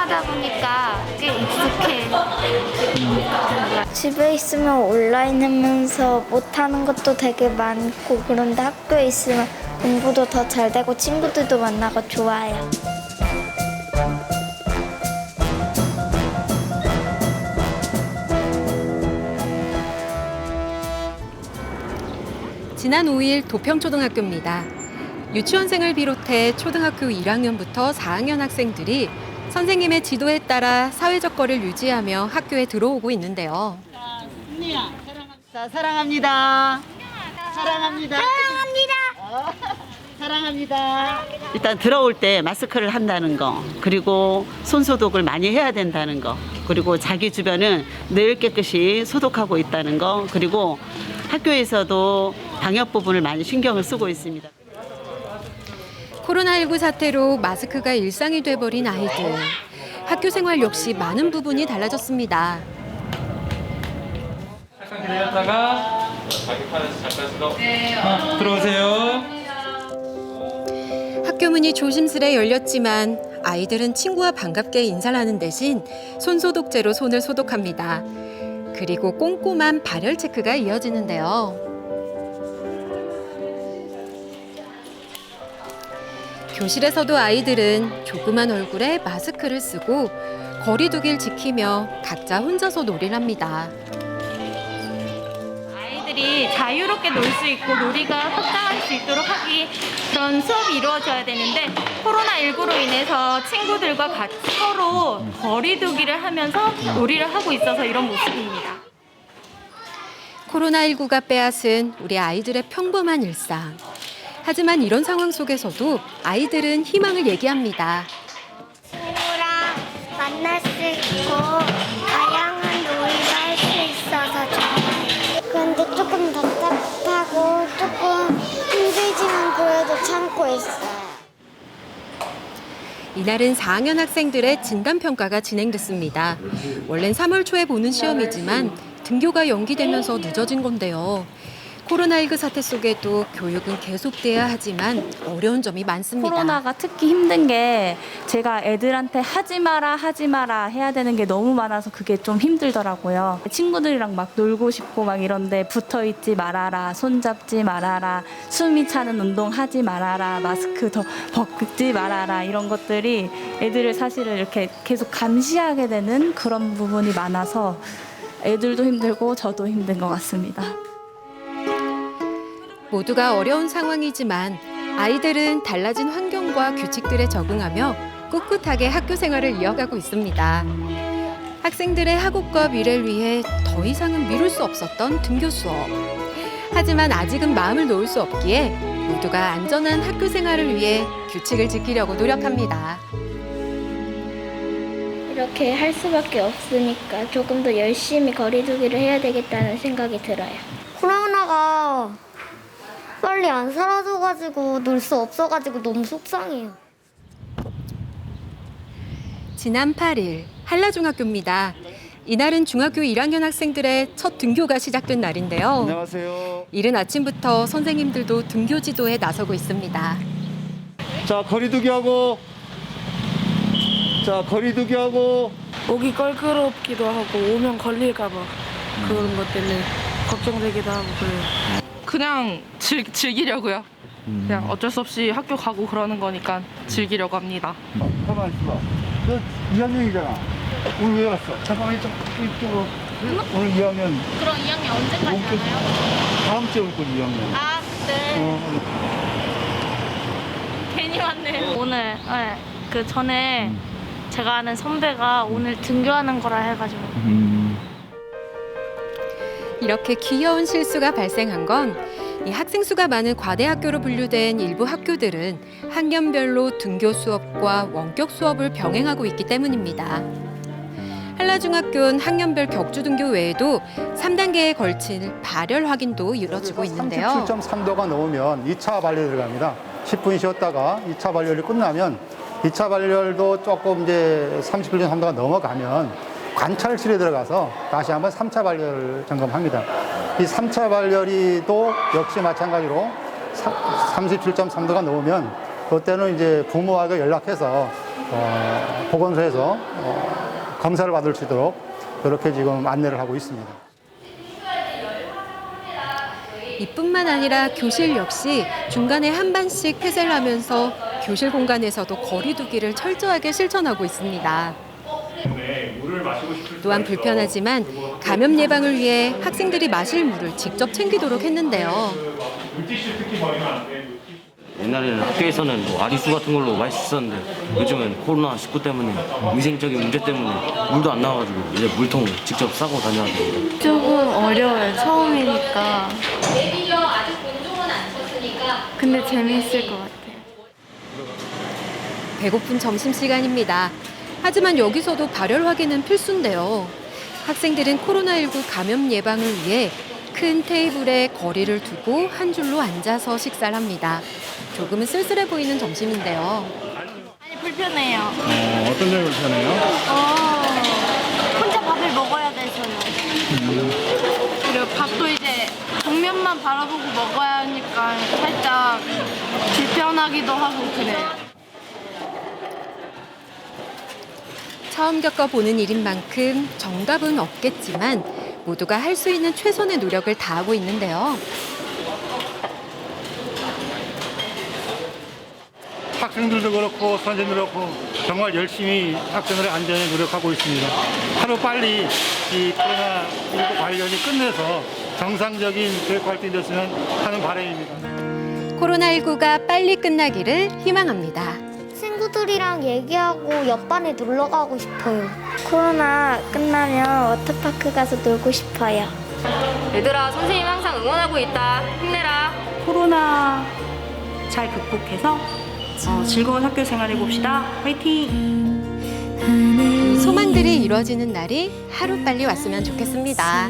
하다 보니까 꽤 익숙해. 집에 있으면 온라인 하면서 못하는 것도 되게 많고 그런데 학교에 있으면 공부도 더 잘 되고 친구들도 만나고 좋아요. 지난 5일 도평초등학교입니다. 유치원생을 비롯해 초등학교 1학년부터 4학년 학생들이 선생님의 지도에 따라 사회적 거리를 유지하며 학교에 들어오고 있는데요. 자, 사랑합니다. 사랑합니다. 사랑합니다. 일단 들어올 때 마스크를 한다는 거, 그리고 손 소독을 많이 해야 된다는 거, 그리고 자기 주변은 늘 깨끗이 소독하고 있다는 거, 그리고 학교에서도 방역 부분을 많이 신경을 쓰고 있습니다. 코로나19 사태로 마스크가 일상이 돼버린 아이들. 학교 생활 역시 많은 부분이 달라졌습니다. 잠깐 기다렸다가 잠깐 수도 들어오세요. 학교 문이 조심스레 열렸지만 아이들은 친구와 반갑게 인사를 하는 대신 손소독제로 손을 소독합니다. 그리고 꼼꼼한 발열 체크가 이어지는데요. 교실에서도 아이들은 조그만 얼굴에 마스크를 쓰고 거리 두기를 지키며 각자 혼자서 놀이를 합니다. 아이들이 자유롭게 놀 수 있고 놀이가 확장할 수 있도록 하기 그런 수업이 이루어져야 되는데 코로나19로 인해서 친구들과 같이 서로 거리 두기를 하면서 놀이를 하고 있어서 이런 모습입니다. 코로나19가 빼앗은 우리 아이들의 평범한 일상. 하지만 이런 상황 속에서도 아이들은 희망을 얘기합니다. 친구랑 만날 수 있고 다양한 놀이를 할 수 있어서 좋아요. 근데 조금 답답하고 조금 힘들지만 그래도 참고 있어요. 이날은 4학년 학생들의 진단평가가 진행됐습니다. 원래는 3월 초에 보는 시험이지만 등교가 연기되면서 늦어진 건데요. 코로나19 사태 속에도 교육은 계속돼야 하지만 어려운 점이 많습니다. 코로나가 특히 힘든 게 제가 애들한테 하지 마라 해야 되는 게 너무 많아서 그게 좀 힘들더라고요. 친구들이랑 막 놀고 싶고 막 이런데 붙어 있지 말아라, 손 잡지 말아라, 숨이 차는 운동 하지 말아라, 마스크 더 벗지 말아라 이런 것들이 애들을 사실은 이렇게 계속 감시하게 되는 그런 부분이 많아서 애들도 힘들고 저도 힘든 것 같습니다. 모두가 어려운 상황이지만 아이들은 달라진 환경과 규칙들에 적응하며 꿋꿋하게 학교 생활을 이어가고 있습니다. 학생들의 학업과 미래를 위해 더 이상은 미룰 수 없었던 등교 수업. 하지만 아직은 마음을 놓을 수 없기에 모두가 안전한 학교 생활을 위해 규칙을 지키려고 노력합니다. 이렇게 할 수밖에 없으니까 조금 더 열심히 거리두기를 해야 되겠다는 생각이 들어요. 코로나가 빨리 안 사라져가지고 놀 수 없어가지고 너무 속상해요. 지난 8일 한라중학교입니다. 이날은 중학교 1학년 학생들의 첫 등교가 시작된 날인데요. 안녕하세요. 이른 아침부터 선생님들도 등교 지도에 나서고 있습니다. 자, 거리두기 하고. 자, 거리두기 하고. 목이 껄끄럽기도 하고 오면 걸릴까 봐 그런 것 때문에 걱정되기도 하고 그래요. 그냥 즐기려고요. 그냥 어쩔 수 없이 학교 가고 그러는 거니까 즐기려고 합니다. 가만히 있어봐. 너 2학년이잖아. 오늘 왜 왔어? 잠깐만 이쪽으로. 오늘 2학년. 그럼 2학년 언제까지 하나요? 다음 주에 올 거지, 2학년. 아, 네. 괜히 왔네. 오늘 그 전에 제가 아는 선배가 오늘 등교하는 거라 해가지고 이렇게 귀여운 실수가 발생한 건 이 학생 수가 많은 과대학교로 분류된 일부 학교들은 학년별로 등교 수업과 원격 수업을 병행하고 있기 때문입니다. 한라중학교는 학년별 격주 등교 외에도 3단계에 걸친 발열 확인도 이루어지고 있는데요. 37.3도가 넘으면 2차 발열이 들어갑니다. 10분 쉬었다가 2차 발열이 끝나면 2차 발열도 조금 이제 37.3도가 넘어가면 관찰실에 들어가서 다시 한번 3차 발열 점검합니다. 이 3차 발열이도 역시 마찬가지로 37.3도가 넘으면 그때는 이제 부모하고 연락해서 보건소에서 검사를 받을 수 있도록 그렇게 지금 안내를 하고 있습니다. 이뿐만 아니라 교실 역시 중간에 한 반씩 폐쇄를 하면서 교실 공간에서도 거리 두기를 철저하게 실천하고 있습니다. 또한 불편하지만 감염 예방을 위해 학생들이 마실 물을 직접 챙기도록 했는데요. 옛날에는 학교에서는 뭐 아리수 같은 걸로 마실 수 있었는데 요즘은 코로나19 때문에 위생적인 문제 때문에 물도 안 나와가지고 이제 물통 직접 싸고 다녀야 됩니다. 조금 어려워요. 처음이니까. 근데 재미있을 것 같아요. 배고픈 점심시간입니다. 하지만 여기서도 발열 확인은 필수인데요. 학생들은 코로나19 감염 예방을 위해 큰 테이블에 거리를 두고 한 줄로 앉아서 식사를 합니다. 조금은 쓸쓸해 보이는 점심인데요. 아니 불편해요. 어떤 점이 불편해요? 혼자 밥을 먹어야 돼서요. 그리고 밥도 이제 정면만 바라보고 먹어야 하니까 살짝 불편하기도 하고 그래요. 처음 겪어보는 일인 만큼 정답은 없겠지만 모두가 할 수 있는 최선의 노력을 다하고 있는데요. 학생들도 그렇고 선생님도 그렇고 정말 열심히 학생들의 안전에 노력하고 있습니다. 하루 빨리 이 코로나19 관련이 끝내서 정상적인 교육 활동이 됐으면 하는 바람입니다. 코로나19가 빨리 끝나기를 희망합니다. 친구들이랑 얘기하고 옆반에 놀러 가고 싶어요. 코로나 끝나면 워터파크 가서 놀고 싶어요. 얘들아, 선생님 항상 응원하고 있다. 힘내라. 코로나 잘 극복해서 즐거운 학교 생활 해봅시다. 화이팅! 소망들이 이루어지는 날이 하루빨리 왔으면 좋겠습니다.